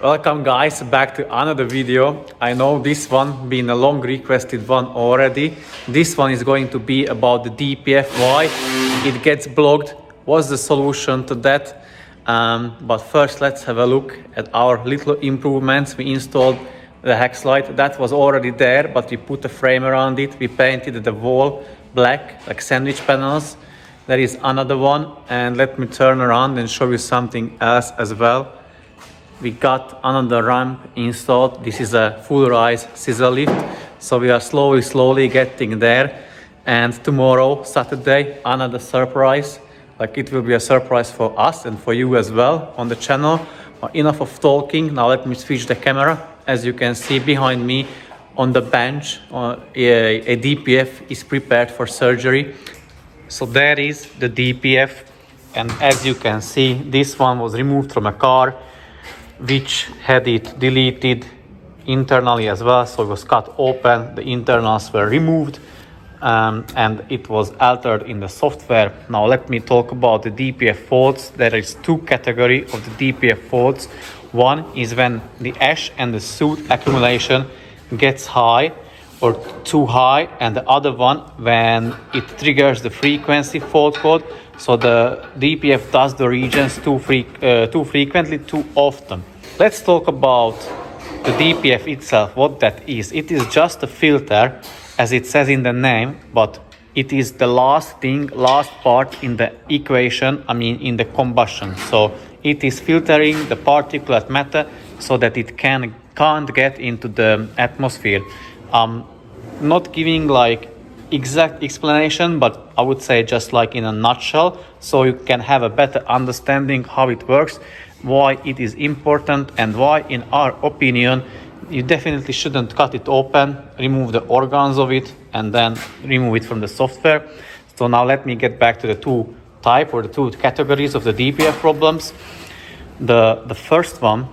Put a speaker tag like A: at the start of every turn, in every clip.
A: Welcome guys back to another video. I know this one been a long requested one already. This one is going to be about the DPF, why it gets blocked, what's the solution to that. But first let's have a look at our little improvements. We installed the hex light that was already there, but we put a frame around it. We painted the wall black like sandwich panels. There is another one, and let me turn around and show you something else as well. We got another ramp installed. This is a full rise scissor lift, so we are slowly getting there. And tomorrow, Saturday, another surprise. Like, it will be a surprise for us and for you as well on the channel. Enough of talking, now let me switch the camera. As you can see behind me on the bench, a DPF is prepared for surgery. So there is the DPF, and as you can see, this one was removed from a car which had it deleted internally as well, so it was cut open, the internals were removed, and it was altered in the software. Now let me talk about the DPF faults. There is two categories of the DPF faults. One is when the ash and the soot accumulation gets high or too high, and the other one when it triggers the frequency fault code. So the DPF does the regions too frequently, too often. Let's talk about the DPF itself, what that is. It is just a filter, as it says in the name, but it is the last part in the equation, in the combustion. So it is filtering the particulate matter so that it can't get into the atmosphere. Not giving like exact explanation, but I would say just like in a nutshell, so you can have a better understanding how it works, why it is important, and why, in our opinion, you definitely shouldn't cut it open, remove the organs of it, and then remove it from the software. So now let me get back to the two categories of the DPF problems. The first one,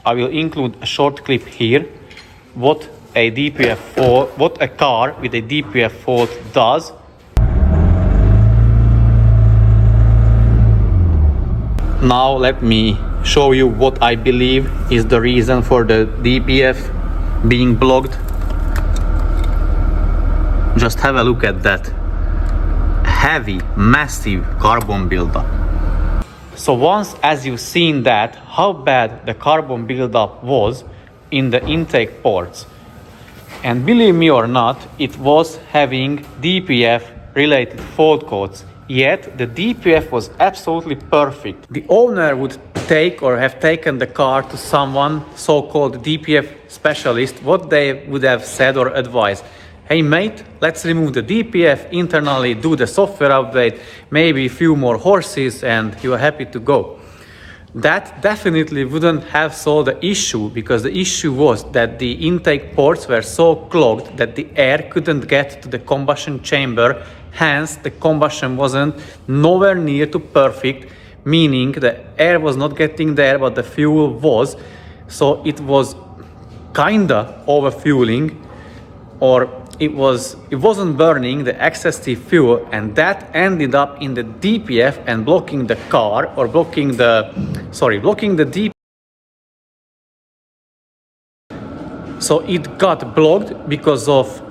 A: I will include a short clip here, what a car with a DPF fault does. Now let me show you what I believe is the reason for the DPF being blocked. Just have a look at that heavy, massive carbon buildup. So once as you've seen that, how bad the carbon buildup was in the intake ports, and believe me or not, it was having DPF related fault codes, yet the DPF was absolutely perfect. The owner would take or have taken the car to someone, so-called DPF specialist. What they would have said or advised: hey mate, let's remove the DPF internally, do the software update, maybe a few more horses, and you are happy to go. That definitely wouldn't have solved the issue, because the issue was that the intake ports were so clogged that the air couldn't get to the combustion chamber. Hence, the combustion wasn't nowhere near to perfect, meaning the air was not getting there, but the fuel was. So it was kinda overfueling, or it wasn't burning the excessive fuel, and that ended up in the DPF and blocking the car, or blocking the DPF. So it got blocked because of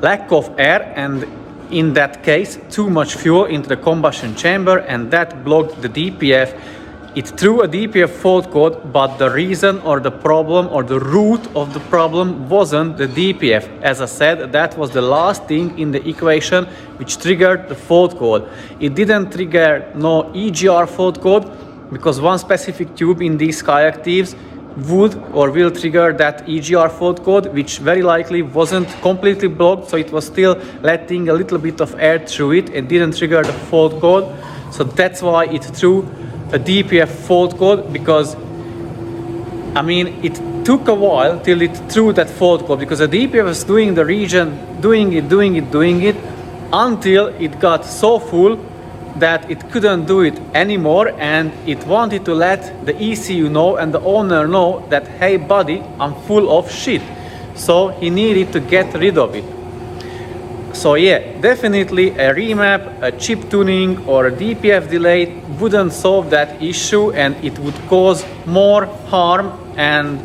A: lack of air, and in that case too much fuel into the combustion chamber, and that blocked the DPF. It threw a DPF fault code, but the reason or the problem or the root of the problem wasn't the DPF. As I said, that was the last thing in the equation which triggered the fault code. It didn't trigger no EGR fault code, because one specific tube in these Skyactivs would or will trigger that EGR fault code, which very likely wasn't completely blocked, so it was still letting a little bit of air through it and didn't trigger the fault code. So that's why it threw a DPF fault code, because it took a while till it threw that fault code, because the DPF was doing the region, doing it until it got so full that it couldn't do it anymore, and it wanted to let the ECU know and the owner know that, hey buddy, I'm full of shit. So he needed to get rid of it. So yeah, definitely a remap, a chip tuning, or a DPF delay wouldn't solve that issue, and it would cause more harm and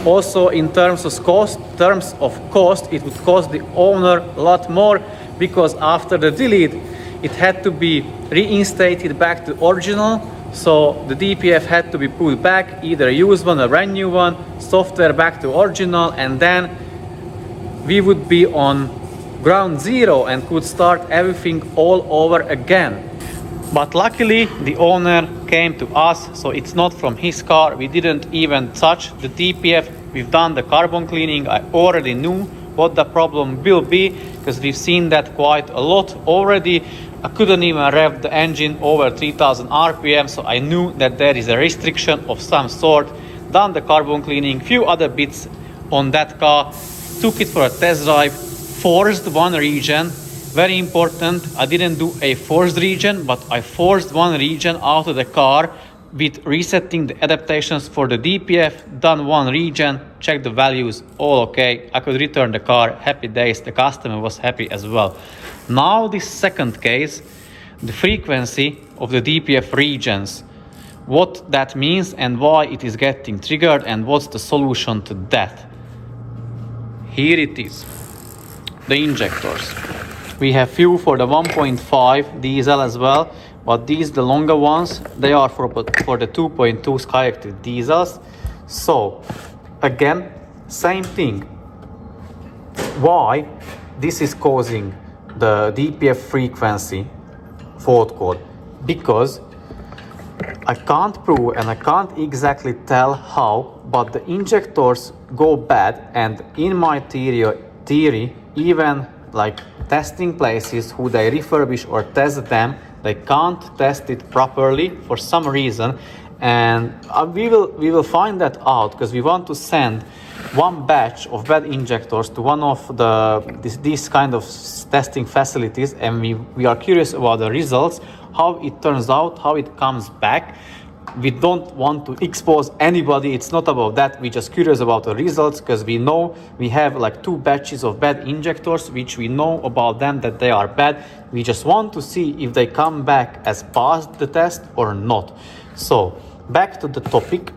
A: also in terms of cost, it would cost the owner a lot more, because after the delete it had to be reinstated back to original. So the DPF had to be put back, either a used one, a brand new one, software back to original, and then we would be on ground zero and could start everything all over again. But luckily the owner came to us, so it's not from his car. We didn't even touch the DPF. We've done the carbon cleaning. I already knew what the problem will be, because we've seen that quite a lot already. I couldn't even rev the engine over 3000 RPM, so I knew that there is a restriction of some sort. Done the carbon cleaning, few other bits on that car, took it for a test drive, forced one region. Very important, I didn't do a forced region, but I forced one region out of the car with resetting the adaptations for the DPF, done one region, checked the values, all okay. I could return the car, happy days, the customer was happy as well. Now this second case, the frequency of the DPF regions, what that means and why it is getting triggered and what's the solution to that. Here it is, the injectors. We have few for the 1.5 diesel as well, but these, the longer ones, they are for the 2.2 Skyactiv diesels. So again, same thing. Why this is causing the DPF frequency fault code? Because I can't prove and I can't exactly tell how, but the injectors go bad, and in my theory, even like testing places who they refurbish or test them, they can't test it properly for some reason, and we will find that out, because we want to send one batch of bad injectors to one of these kind of testing facilities, and we are curious about the results, how it turns out, how it comes back. We don't want to expose anybody, it's not about that, we're just curious about the results, because we know we have like 2 batches of bad injectors which we know about them that they are bad. We just want to see if they come back as passed the test or not. So back to the topic,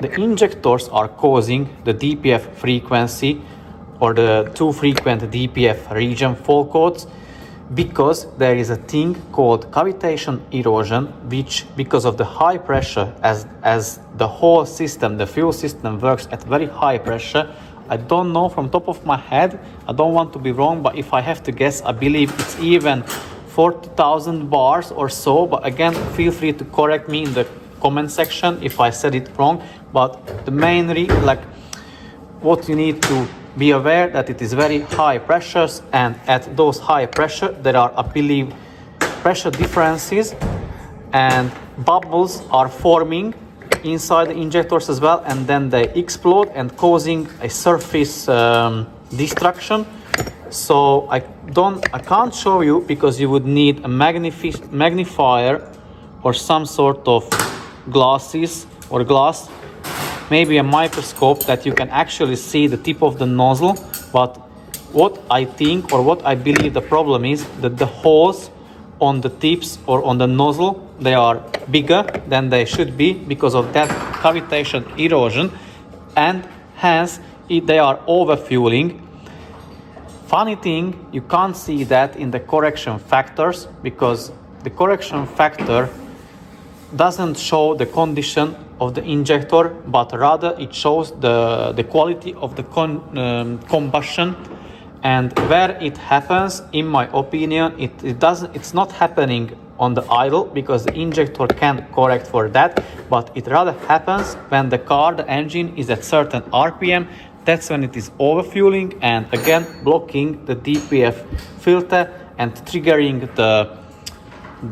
A: the injectors are causing the DPF frequency or the too frequent DPF region fault codes, because there is a thing called cavitation erosion, which, because of the high pressure, as the whole system, the fuel system works at very high pressure. I don't know from top of my head, I don't want to be wrong, but if I have to guess, I believe it's even 40,000 bars or so. But again, feel free to correct me in the comment section if I said it wrong. But the main what you need to be aware that it is very high pressures, and at those high pressure there are, I believe, pressure differences, and bubbles are forming inside the injectors as well, and then they explode and causing a surface destruction. So I can't show you, because you would need a magnifier or some sort of glasses or glass, maybe a microscope, that you can actually see the tip of the nozzle. But what I think, or what I believe the problem is, that the holes on the tips or on the nozzle, they are bigger than they should be because of that cavitation erosion, and hence they are overfueling. Funny thing, you can't see that in the correction factors, because the correction factor doesn't show the condition of the injector, but rather it shows the quality of the combustion. And where it happens, in my opinion, it's not happening on the idle, because the injector can correct for that, but it rather happens when the engine is at certain RPM. That's when it is overfueling and again blocking the DPF filter and triggering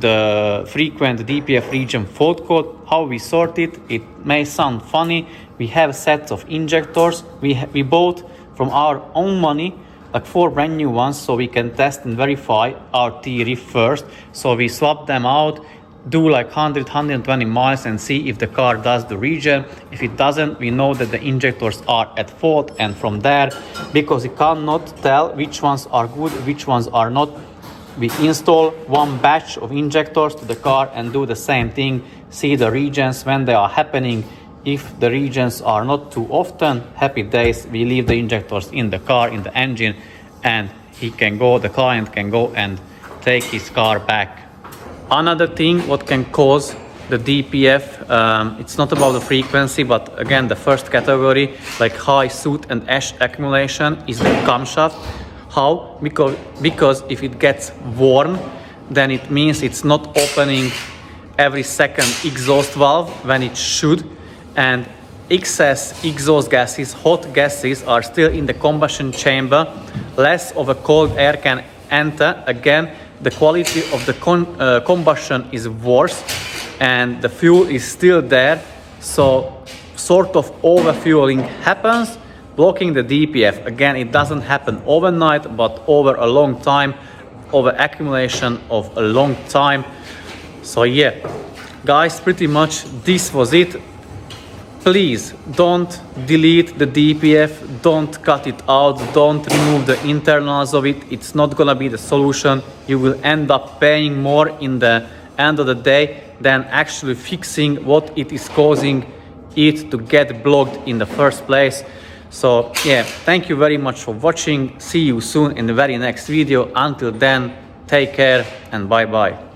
A: the frequent DPF region fault code. How we sort it, it may sound funny. We have sets of injectors. We bought from our own money like 4 brand new ones, so we can test and verify our theory first. So we swap them out, do like 120 miles and see if the car does the region. If it doesn't, we know that the injectors are at fault, and from there, because you cannot tell which ones are good, which ones are not, we install one batch of injectors to the car and do the same thing, see the regions when they are happening, If the regions are not too often, happy days, we leave the injectors in the car, in the engine, and the client can go and take his car back. Another thing what can cause the DPF, it's not about the frequency, but again, the first category, like high soot and ash accumulation, is the camshaft. How? Because if it gets worn, then it means it's not opening every second exhaust valve when it should, and excess exhaust gases, hot gases, are still in the combustion chamber. Less of a cold air can enter. Again, the quality of the combustion is worse, and the fuel is still there, so sort of overfueling happens, blocking the DPF. Again, it doesn't happen overnight, but over a long time, over accumulation of a long time. So yeah, guys, pretty much this was it. Please don't delete the DPF, don't cut it out, don't remove the internals of it. It's not gonna be the solution. You will end up paying more in the end of the day than actually fixing what it is causing it to get blocked in the first place. So yeah, thank you very much for watching. See you soon in the very next video. Until then, take care and bye bye.